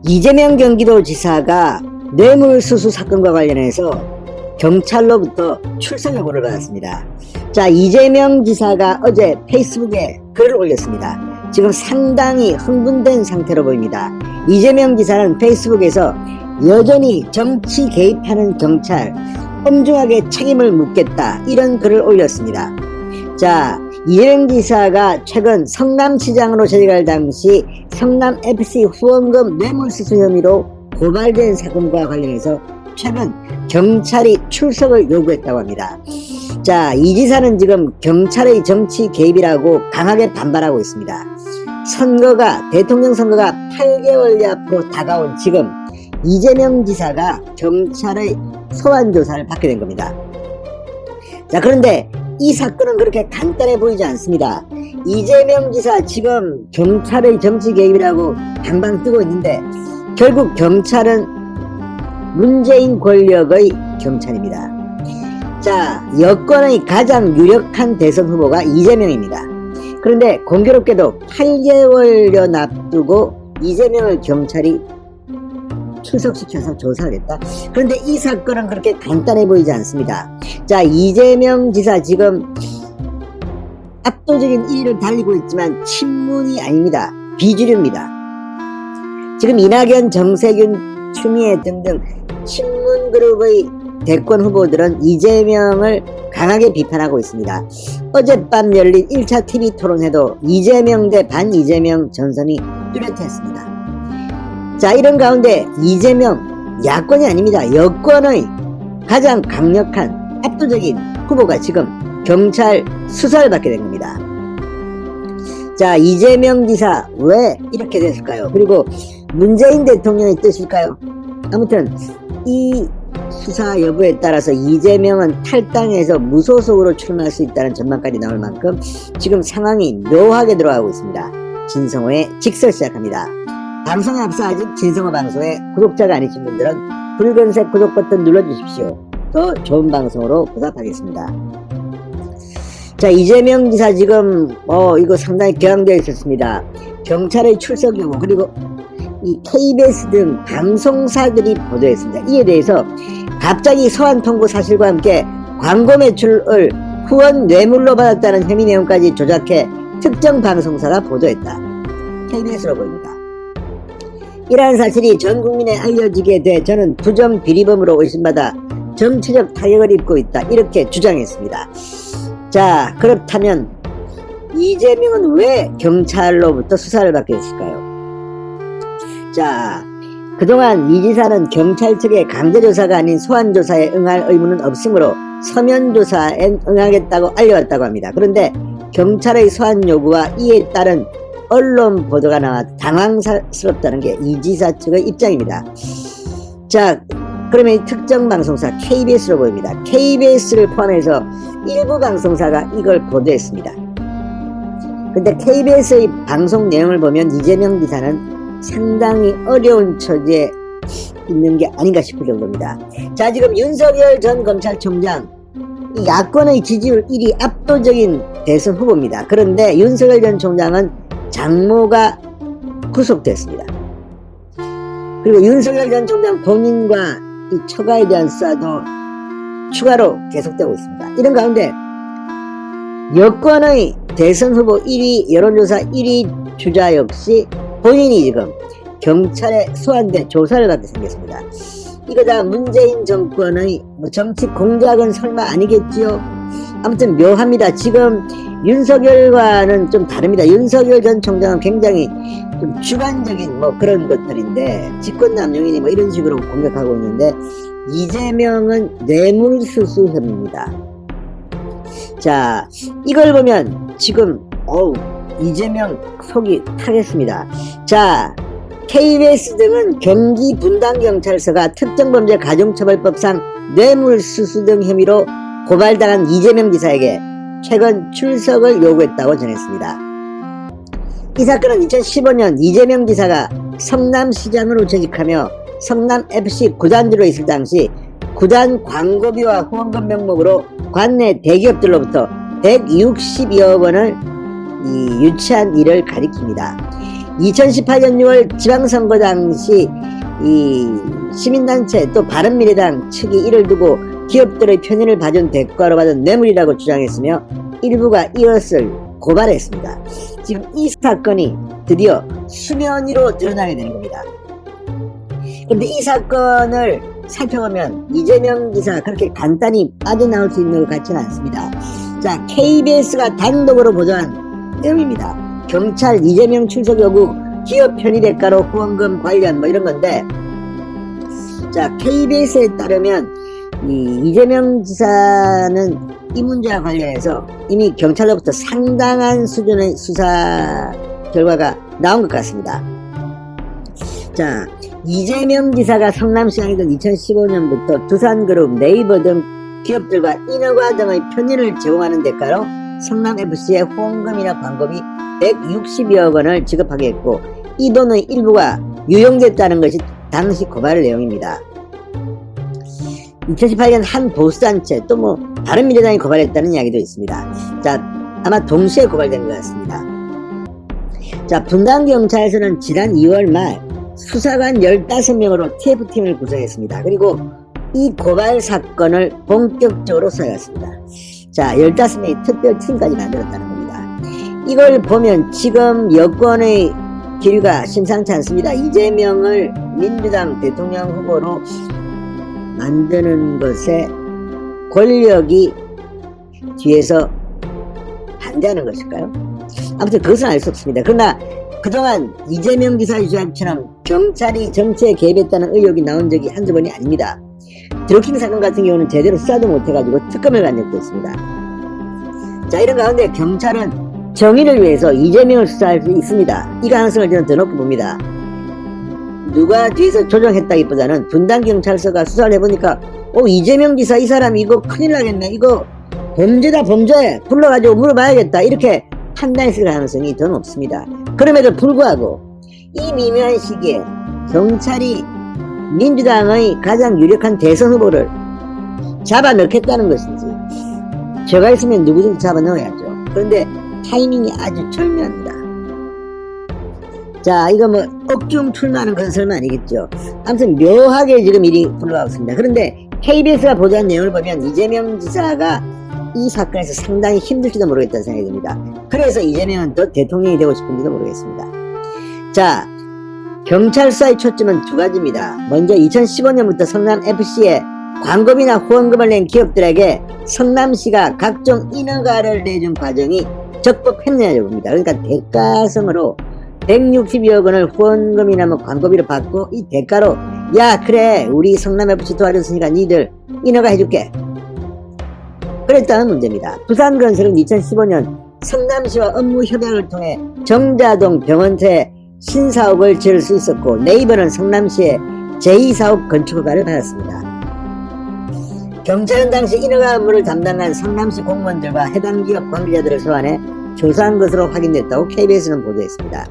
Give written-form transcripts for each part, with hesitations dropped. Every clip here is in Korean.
이재명 경기도지사가 뇌물수수 사건과 관련해서 경찰로부터 출석 요구를 받았습니다. 자, 이재명 지사가 어제 페이스북에 글을 올렸습니다. 지금 상당히 흥분된 상태로 보입니다. 이재명 지사는 페이스북에서 여전히 정치 개입하는 경찰 엄중하게 책임을 묻겠다, 이런 글을 올렸습니다. 자, 이재명 지사가 최근 성남시장으로 재직할 당시 성남FC 후원금 뇌물수수 혐의로 고발된 사건과 관련해서 최근 경찰이 출석을 요구했다고 합니다. 자, 이 지사는 지금 경찰의 정치 개입이라고 강하게 반발하고 있습니다. 대통령 선거가 8개월 앞으로 다가온 지금 이재명 지사가 경찰의 소환 조사를 받게 된 겁니다. 자, 그런데 이 사건은 그렇게 간단해 보이지 않습니다. 이재명 지사 지금 경찰의 정치 개입이라고 방방 뜨고 있는데 결국 경찰은 문재인 권력의 경찰입니다. 자, 여권의 가장 유력한 대선 후보가 이재명입니다. 그런데 공교롭게도 8개월여 납두고 이재명을 경찰이 출석시켜서 조사를 했다. 그런데 이 사건은 그렇게 간단해 보이지 않습니다. 자, 이재명 지사 지금 압도적인 1위를 달리고 있지만 친문이 아닙니다. 비주류입니다. 지금 이낙연, 정세균, 추미애 등등 친문 그룹의 대권 후보들은 이재명을 강하게 비판하고 있습니다. 어젯밤 열린 1차 TV 토론회도 이재명 대 반이재명 전선이 뚜렷했습니다. 자, 이런 가운데 이재명, 야권이 아닙니다. 여권의 가장 강력한 압도적인 후보가 지금 경찰 수사를 받게 된 겁니다. 자, 이재명 지사 왜 이렇게 됐을까요? 그리고 문재인 대통령의 뜻일까요? 아무튼 이 수사 여부에 따라서 이재명은 탈당해서 무소속으로 출마할 수 있다는 전망까지 나올 만큼 지금 상황이 묘하게 들어가고 있습니다. 진성호의 직설 시작합니다. 방송에 앞서 아직 진성호 방송에 구독자가 아니신 분들은 붉은색 구독 버튼 눌러주십시오. 더 좋은 방송으로 보답하겠습니다. 자, 이재명 지사 지금 이거 상당히 격앙되어 있었습니다. 경찰의 출석 요구, 그리고 이 KBS 등 방송사들이 보도했습니다. 이에 대해서 갑자기 소환 통보 사실과 함께 광고 매출을 후원 뇌물로 받았다는 혐의 내용까지 조작해 특정 방송사가 보도했다. KBS로 보입니다. 이러한 사실이 전 국민에 알려지게 돼 저는 부정 비리범으로 의심받아 정치적 타격을 입고 있다, 이렇게 주장했습니다. 자, 그렇다면 이재명은 왜 경찰로부터 수사를 받게 됐을까요? 자, 그동안 이 지사는 경찰 측의 강제조사가 아닌 소환조사에 응할 의무는 없으므로 서면조사에 응하겠다고 알려왔다고 합니다. 그런데 경찰의 소환 요구와 이에 따른 언론 보도가 나와 당황스럽다는 게 이 지사 측의 입장입니다. 자, 그러면 이 특정 방송사 KBS로 보입니다. KBS를 포함해서 일부 방송사가 이걸 보도했습니다. 근데 KBS의 방송 내용을 보면 이재명 지사는 상당히 어려운 처지에 있는 게 아닌가 싶을 정도입니다. 자, 지금 윤석열 전 검찰총장, 이 야권의 지지율 1위 압도적인 대선 후보입니다. 그런데 윤석열 전 총장은 장모가 구속됐습니다. 그리고 윤석열 전 총장 본인과 이 처가에 대한 수사도 추가로 계속되고 있습니다. 이런 가운데 여권의 대선 후보 1위, 여론조사 1위 주자 역시 본인이 지금 경찰에 소환돼 조사를 받게 생겼습니다. 이거 다 문재인 정권의 정치 공작은 설마 아니겠지요? 아무튼 묘합니다. 지금 윤석열과는 좀 다릅니다. 윤석열 전 총장은 굉장히 좀 주관적인 그런 것들인데, 직권남용이니 이런 식으로 공격하고 있는데, 이재명은 뇌물수수 혐의입니다. 자, 이걸 보면 지금 이재명 속이 타겠습니다. 자, KBS 등은 경기 분당경찰서가 특정범죄 가중처벌법상 뇌물수수 등 혐의로 고발당한 이재명 지사에게 최근 출석을 요구했다고 전했습니다. 이 사건은 2015년 이재명 지사가 성남시장으로 재직하며 성남FC 구단주로 있을 당시 구단 광고비와 후원금 명목으로 관내 대기업들로부터 160여 원을 유치한 일을 가리킵니다. 2018년 6월 지방선거 당시 이 시민단체 또 바른미래당 측이 이를 두고 기업들의 편의를 봐준 대가로 받은 뇌물이라고 주장했으며 일부가 이것을 고발했습니다. 지금 이 사건이 드디어 수면 위로 드러나게 되는 겁니다. 그런데 이 사건을 살펴보면 이재명 지사 그렇게 간단히 빠져나올 수 있는 것 같지는 않습니다. 자, KBS가 단독으로 보도한 내용입니다. 경찰 이재명 출석 요구 기업 편의 대가로 후원금 관련 뭐 이런 건데, 자, KBS에 따르면 이재명 지사는 이 문제와 관련해서 이미 경찰로부터 상당한 수준의 수사 결과가 나온 것 같습니다. 자, 이재명 지사가 성남시장이던 2015년부터 두산그룹, 네이버 등 기업들과 인허가 등의 편의를 제공하는 대가로 성남FC에 후원금이나 광고비 160여 원을 지급하게 했고, 이 돈의 일부가 유용됐다는 것이 당시 고발 내용입니다. 2018년 한 보수단체 또 뭐 바른미래당이 고발했다는 이야기도 있습니다. 자, 아마 동시에 고발된 것 같습니다. 자, 분당경찰서는 지난 2월 말 수사관 15명으로 TF팀을 구성했습니다. 그리고 이 고발 사건을 본격적으로 수사했습니다. 자, 15명의 특별팀까지 만들었다는 겁니다. 이걸 보면 지금 여권의 기류가 심상치 않습니다. 이재명을 민주당 대통령 후보로 만드는 것에 권력이 뒤에서 반대하는 것일까요? 아무튼 그것은 알 수 없습니다. 그러나 그동안 이재명 지사 주장처럼 경찰이 정치에 개입했다는 의혹이 나온 적이 한두 번이 아닙니다. 드루킹 사건 같은 경우는 제대로 수사도 못해가지고 특검을 간 적도 있습니다. 자, 이런 가운데 경찰은 정의를 위해서 이재명을 수사할 수 있습니다. 이 가능성을 저는 더 높게 봅니다. 누가 뒤에서 조정했다기보다는 분당경찰서가 수사를 해보니까 이재명 지사 이 사람 이거 큰일 나겠네, 이거 범죄다 범죄, 불러가지고 물어봐야겠다, 이렇게 판단했을 가능성이 더 높습니다. 그럼에도 불구하고 이 미묘한 시기에 경찰이 민주당의 가장 유력한 대선 후보를 잡아넣겠다는 것인지, 제가 있으면 누구든지 잡아넣어야죠. 그런데 타이밍이 아주 절묘합니다. 자, 이거 뭐 억중 출마하는 건 설마 아니겠죠. 아무튼 묘하게 지금 일이 굴러가고 있습니다. 그런데 KBS가 보도한 내용을 보면 이재명 지사가 이 사건에서 상당히 힘들지도 모르겠다는 생각이 듭니다. 그래서 이재명은 더 대통령이 되고 싶은지도 모르겠습니다. 자, 경찰 수사의 초점은 두 가지입니다. 먼저 2015년부터 성남FC에 광고비나 후원금을 낸 기업들에게 성남시가 각종 인허가를 내준 과정이 적법했느냐고 봅니다. 그러니까 대가성으로 160여 원을 후원금이나 뭐 광고비로 받고, 이 대가로 야 그래 우리 성남FC 도와줬으니까 니들 인허가 해줄게, 그랬다는 문제입니다. 부산건설은 2015년 성남시와 업무 협약을 통해 정자동 병원체 신사옥을 지을 수 있었고, 네이버는 성남시의 제2사옥 건축허가를 받았습니다. 경찰은 당시 인허가 업무를 담당한 성남시 공무원들과 해당 기업 관계자들을 소환해 조사한 것으로 확인됐다고 KBS는 보도했습니다.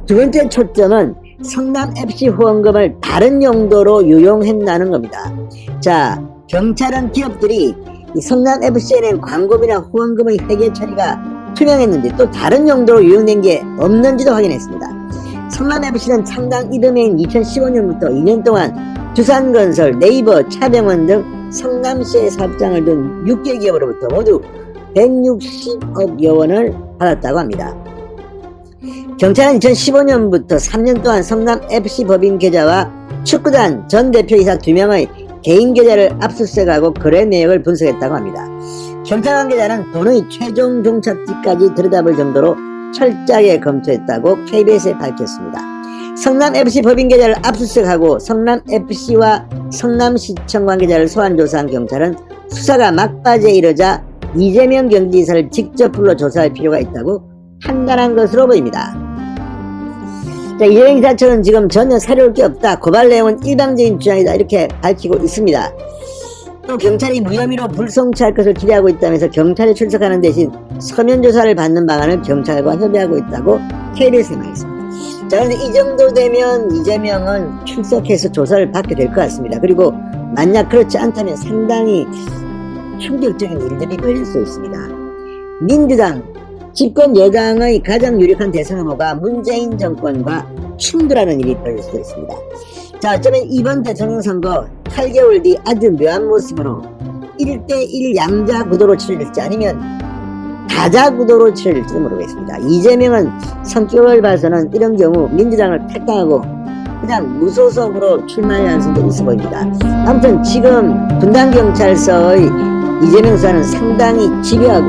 두 번째 초점은 성남FC 후원금을 다른 용도로 유용했다는 겁니다. 자, 경찰은 기업들이 이 성남FC에 낸 광고비나 후원금의 회계 처리가 투명했는지 또 다른 용도로 유용된 게 없는지도 확인했습니다. 성남FC는 창당 이듬해인 2015년부터 2년 동안 두산건설, 네이버, 차병원 등 성남시에 사업장을 둔 6개 기업으로부터 모두 160억여 원을 받았다고 합니다. 경찰은 2015년부터 3년 동안 성남FC 법인 계좌와 축구단 전 대표이사 2명의 개인 계좌를 압수수색하고 거래 내역을 분석했다고 합니다. 경찰 관계자는 돈의 최종 종착지까지 들여다볼 정도로 철저하게 검토했다고 KBS에 밝혔습니다. 성남FC 법인 계좌를 압수수색하고 성남FC와 성남시청 관계자를 소환 조사한 경찰은 수사가 막바지에 이르자 이재명 경기지사를 직접 불러 조사할 필요가 있다고 판단한 것으로 보입니다. 자, 이재명 지사처럼 지금 전혀 새로울 게 없다, 고발 내용은 일방적인 주장이다, 이렇게 밝히고 있습니다. 또 경찰이 무혐의로 불송치할 것을 기대하고 있다면서 경찰에 출석하는 대신 서면 조사를 받는 방안을 경찰과 협의하고 있다고 KBS에 말했습니다. 자, 그런데 이 정도 되면 이재명은 출석해서 조사를 받게 될 것 같습니다. 그리고 만약 그렇지 않다면 상당히 충격적인 일들이 벌일 수 있습니다. 민주당 집권 여당의 가장 유력한 대선 후보가 문재인 정권과 충돌하는 일이 벌일 수도 있습니다. 자, 어쩌면 이번 대통령 선거 8개월 뒤 아주 묘한 모습으로 1대1 양자 구도로 치러질지 아니면 다자 구도로 치러질지도 모르겠습니다. 이재명은 성격을 봐서는 이런 경우 민주당을 탈당하고 그냥 무소속으로 출마할 가능성도 있어 보입니다. 아무튼 지금 분당경찰서의 이재명 수사는 상당히 집요하고